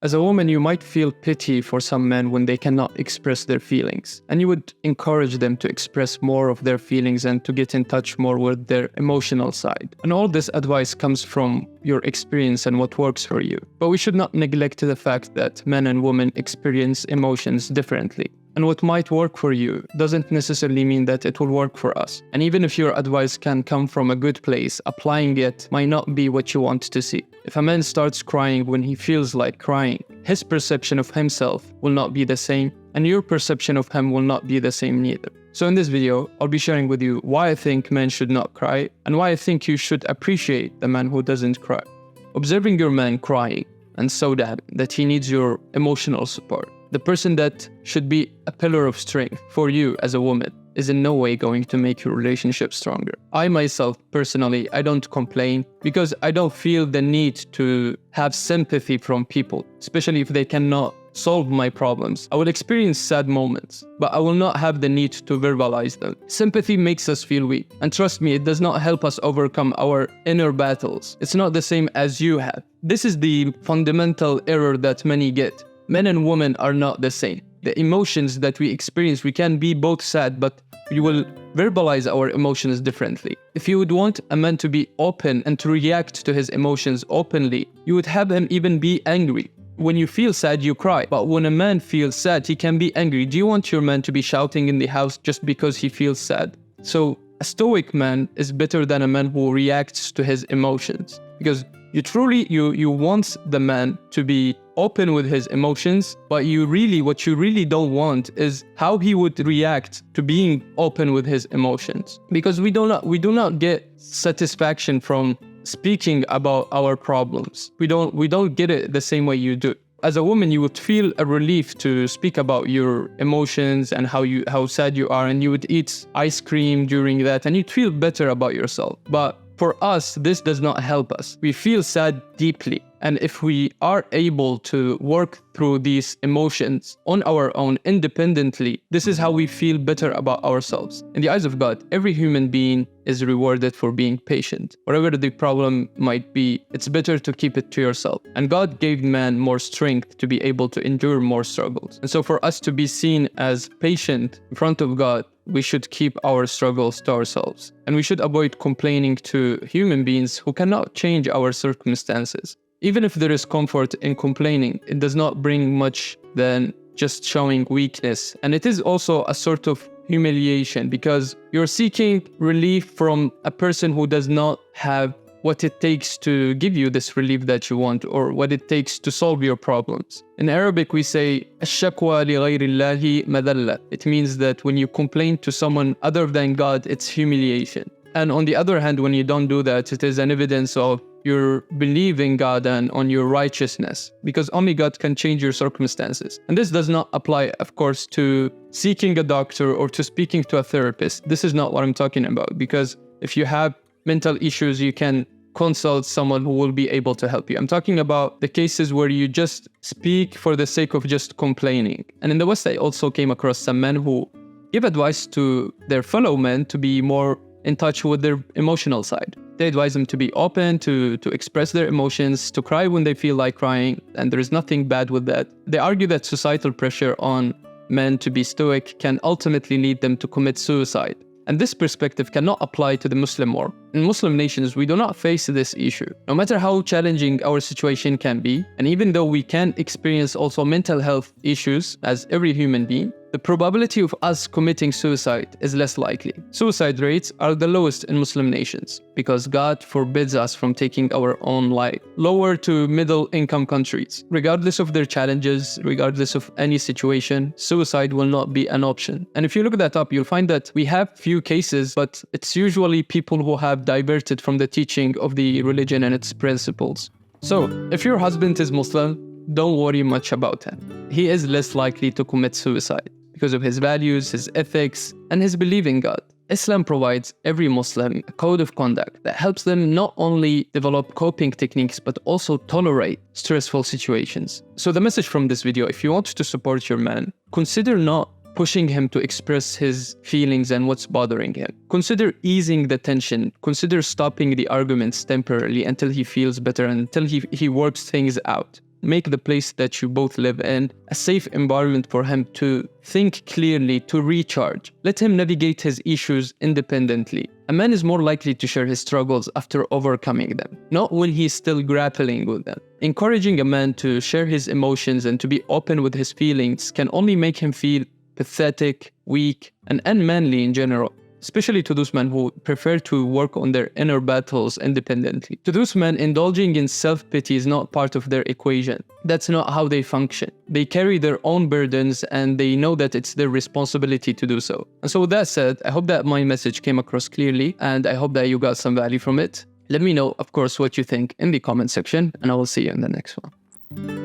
As a woman, you might feel pity for some men when they cannot express their feelings, and you would encourage them to express more of their feelings and to get in touch more with their emotional side. And all this advice comes from your experience and what works for you. But we should not neglect the fact that men and women experience emotions differently. And what might work for you doesn't necessarily mean that it will work for us. And even if your advice can come from a good place, applying it might not be what you want to see. If a man starts crying when he feels like crying, his perception of himself will not be the same, and your perception of him will not be the same neither. So in this video, I'll be sharing with you why I think men should not cry, and why I think you should appreciate the man who doesn't cry. Observing your man crying and so that he needs your emotional support, the person that should be a pillar of strength for you as a woman, is in no way going to make your relationship stronger. I myself, personally, I don't complain because I don't feel the need to have sympathy from people, especially if they cannot solve my problems. I will experience sad moments, but I will not have the need to verbalize them. Sympathy makes us feel weak, and trust me, it does not help us overcome our inner battles. It's not the same as you have. This is the fundamental error that many get. Men and women are not the same. The emotions that we experience, we can be both sad, but we will verbalize our emotions differently. If you would want a man to be open and to react to his emotions openly, you would have him even be angry. When you feel sad, you cry. But when a man feels sad, he can be angry. Do you want your man to be shouting in the house just because he feels sad? So a stoic man is better than a man who reacts to his emotions, because you want the man to be open with his emotions, but what you really don't want is how he would react to being open with his emotions. Because we do not get satisfaction from speaking about our problems. We don't get it the same way you do. As a woman, you would feel a relief to speak about your emotions and how sad you are, and you would eat ice cream during that, and you'd feel better about yourself. But for us, this does not help us. We feel sad deeply. And if we are able to work through these emotions on our own independently, this is how we feel better about ourselves. In the eyes of God, every human being is rewarded for being patient. Whatever the problem might be, it's better to keep it to yourself. And God gave man more strength to be able to endure more struggles. And so for us to be seen as patient in front of God, we should keep our struggles to ourselves. And we should avoid complaining to human beings who cannot change our circumstances. Even if there is comfort in complaining, it does not bring much than just showing weakness. And it is also a sort of humiliation, because you're seeking relief from a person who does not have what it takes to give you this relief that you want, or what it takes to solve your problems. In Arabic, we say, الشكوى لغير الله مذلة. It means that when you complain to someone other than God, it's humiliation. And on the other hand, when you don't do that, it is an evidence of your belief in God and on your righteousness, because only God can change your circumstances. And this does not apply, of course, to seeking a doctor or to speaking to a therapist. This is not what I'm talking about, because if you have mental issues, you can consult someone who will be able to help you. I'm talking about the cases where you just speak for the sake of just complaining. And in the West, I also came across some men who give advice to their fellow men to be more in touch with their emotional side. They advise them to be open, to express their emotions, to cry when they feel like crying, and there is nothing bad with that. They argue that societal pressure on men to be stoic can ultimately lead them to commit suicide. And this perspective cannot apply to the Muslim world. In Muslim nations, we do not face this issue. No matter how challenging our situation can be, and even though we can experience also mental health issues as every human being, the probability of us committing suicide is less likely. Suicide rates are the lowest in Muslim nations because God forbids us from taking our own life. Lower to middle income countries, regardless of their challenges, regardless of any situation, suicide will not be an option. And if you look that up, you'll find that we have few cases, but it's usually people who have diverted from the teaching of the religion and its principles. So, if your husband is Muslim, don't worry much about him. He is less likely to commit suicide because of his values, his ethics, and his belief in God. Islam provides every Muslim a code of conduct that helps them not only develop coping techniques, but also tolerate stressful situations. So the message from this video, if you want to support your man, consider not pushing him to express his feelings and what's bothering him. Consider easing the tension. Consider stopping the arguments temporarily until he feels better and until he works things out. make the place that you both live in a safe environment for him to think clearly, to recharge. Let him navigate his issues independently. A man is more likely to share his struggles after overcoming them, not when he's still grappling with them. Encouraging a man to share his emotions and to be open with his feelings can only make him feel pathetic, weak, and unmanly in general, especially to those men who prefer to work on their inner battles independently. To those men, indulging in self-pity is not part of their equation. That's not how they function. They carry their own burdens and they know that it's their responsibility to do so. And so with that said, I hope that my message came across clearly and I hope that you got some value from it. Let me know, of course, what you think in the comment section and I will see you in the next one.